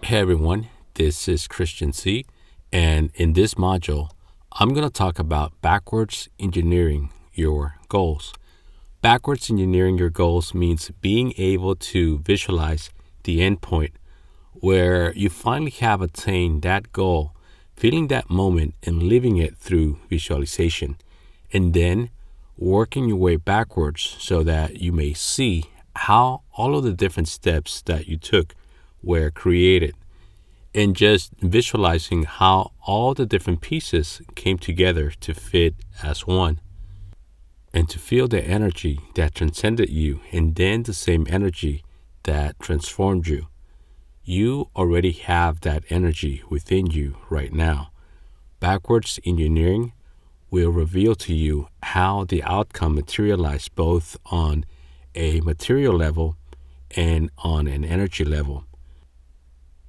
Hey everyone, this is Christian C, and in this module, I'm going to talk about backwards engineering your goals. Backwards engineering your goals means being able to visualize the end point where you finally have attained that goal, feeling that moment and living it through visualization, and then working your way backwards so that you may see how all of the different steps that you took were created and just visualizing how all the different pieces came together to fit as one and to feel the energy that transcended you and then the same energy that transformed you. You already have that energy within you right now. Backwards engineering will reveal to you how the outcome materialized both on a material level and on an energy level.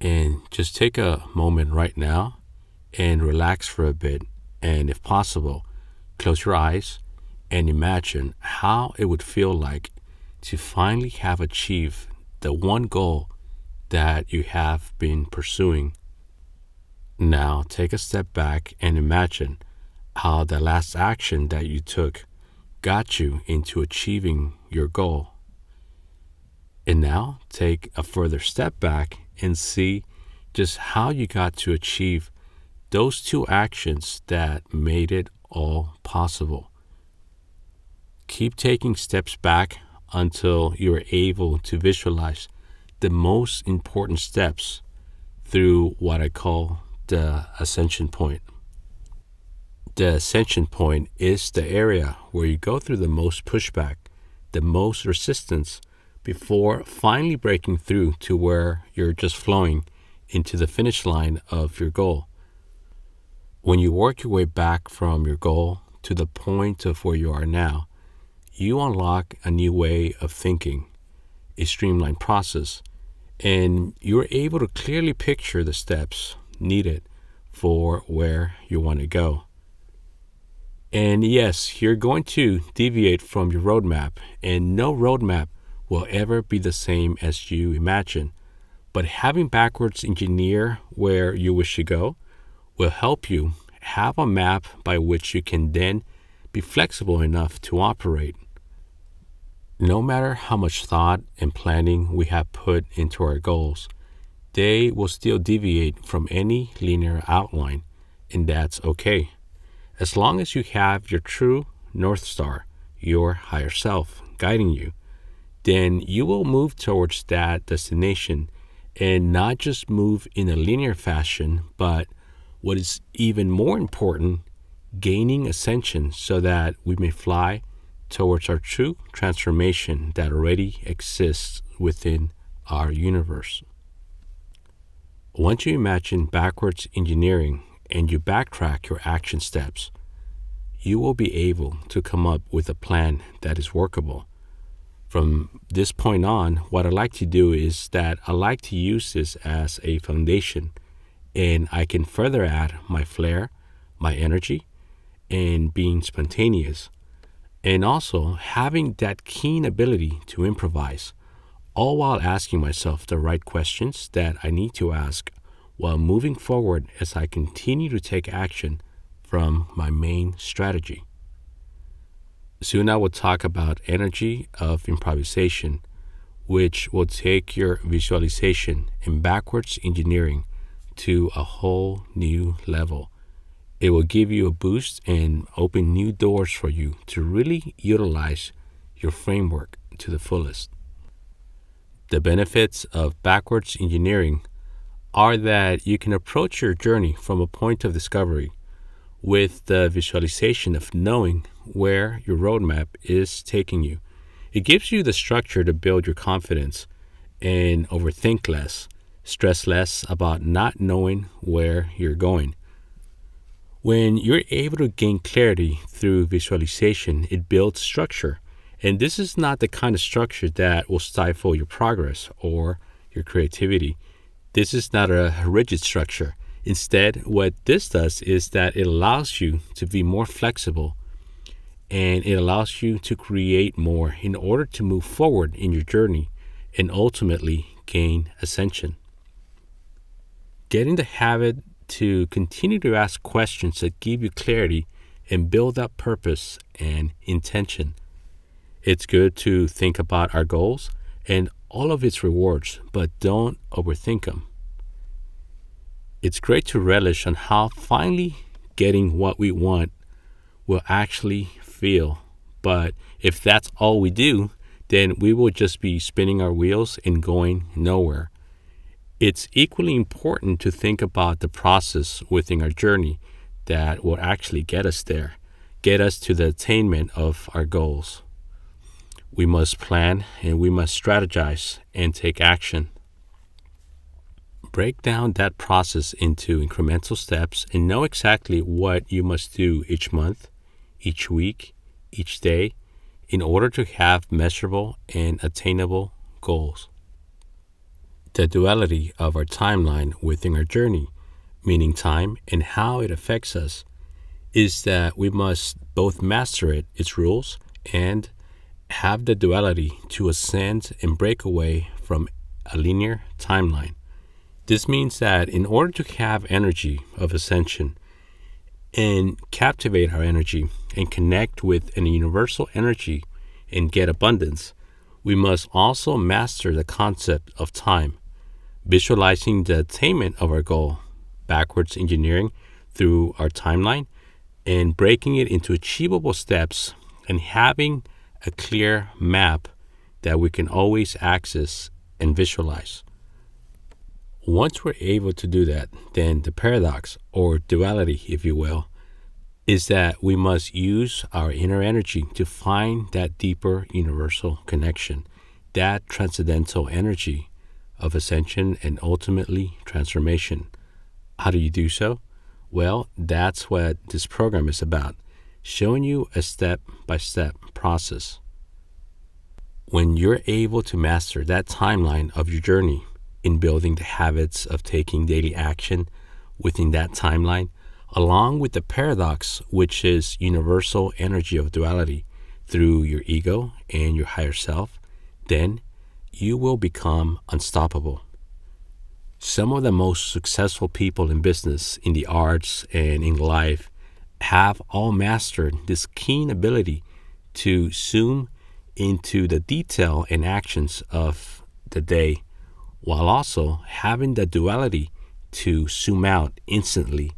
And just take a moment right now and relax for a bit. And if possible, close your eyes and imagine how it would feel like to finally have achieved the one goal that you have been pursuing. Now take a step back and imagine how the last action that you took got you into achieving your goal. And now take a further step back and see just how you got to achieve those two actions that made it all possible. Keep taking steps back until you are able to visualize the most important steps through what I call the ascension point. The ascension point is the area where you go through the most pushback, the most resistance, before finally breaking through to where you're just flowing into the finish line of your goal. When you work your way back from your goal to the point of where you are now, you unlock a new way of thinking, a streamlined process, and you're able to clearly picture the steps needed for where you want to go. And yes, you're going to deviate from your roadmap, and no roadmap will ever be the same as you imagine. But having backwards engineer where you wish to go will help you have a map by which you can then be flexible enough to operate. No matter how much thought and planning we have put into our goals, they will still deviate from any linear outline, and that's okay. As long as you have your true North Star, your higher self, guiding you, then you will move towards that destination and not just move in a linear fashion, but what is even more important, gaining ascension so that we may fly towards our true transformation that already exists within our universe. Once you imagine backwards engineering and you backtrack your action steps, you will be able to come up with a plan that is workable. From this point on, what I like to do is that I like to use this as a foundation, and I can further add my flair, my energy, and being spontaneous, and also having that keen ability to improvise, all while asking myself the right questions that I need to ask while moving forward as I continue to take action from my main strategy. Soon I will talk about energy of improvisation, which will take your visualization and backwards engineering to a whole new level. It will give you a boost and open new doors for you to really utilize your framework to the fullest. The benefits of backwards engineering are that you can approach your journey from a point of discovery with the visualization of knowing where your roadmap is taking you. It gives you the structure to build your confidence and overthink less, stress less about not knowing where you're going. When you're able to gain clarity through visualization, it builds structure. And this is not the kind of structure that will stifle your progress or your creativity. This is not a rigid structure. Instead, what this does is that it allows you to be more flexible and it allows you to create more in order to move forward in your journey and ultimately gain ascension. Get in the habit to continue to ask questions that give you clarity and build up purpose and intention. It's good to think about our goals and all of its rewards, but don't overthink them. It's great to relish on how finally getting what we want will actually feel. But if that's all we do, then we will just be spinning our wheels and going nowhere. It's equally important to think about the process within our journey that will actually get us there, get us to the attainment of our goals. We must plan and we must strategize and take action. Break down that process into incremental steps and know exactly what you must do each month, each week, each day in order to have measurable and attainable goals. The duality of our timeline within our journey, meaning time and how it affects us, is that we must both master its rules, and have the duality to ascend and break away from a linear timeline. This means that in order to have energy of ascension and captivate our energy and connect with an universal energy and get abundance, we must also master the concept of time, visualizing the attainment of our goal, backwards engineering through our timeline, and breaking it into achievable steps and having a clear map that we can always access and visualize. Once we're able to do that, then the paradox, or duality, if you will, is that we must use our inner energy to find that deeper universal connection, that transcendental energy of ascension and ultimately transformation. How do you do so? Well, that's what this program is about, showing you a step-by-step process. When you're able to master that timeline of your journey in building the habits of taking daily action within that timeline, along with the paradox, which is universal energy of duality through your ego and your higher self, then you will become unstoppable. Some of the most successful people in business, in the arts, and in life have all mastered this keen ability to zoom into the detail and actions of the day, while also having the duality to zoom out instantly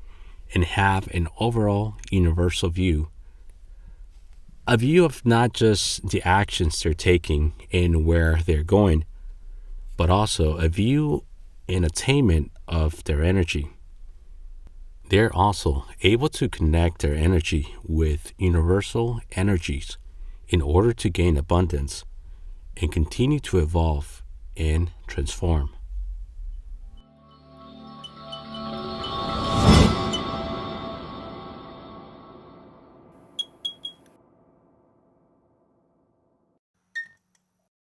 and have an overall universal view. A view of not just the actions they're taking and where they're going, but also a view and attainment of their energy. They're also able to connect their energy with universal energies in order to gain abundance and continue to evolve and transform.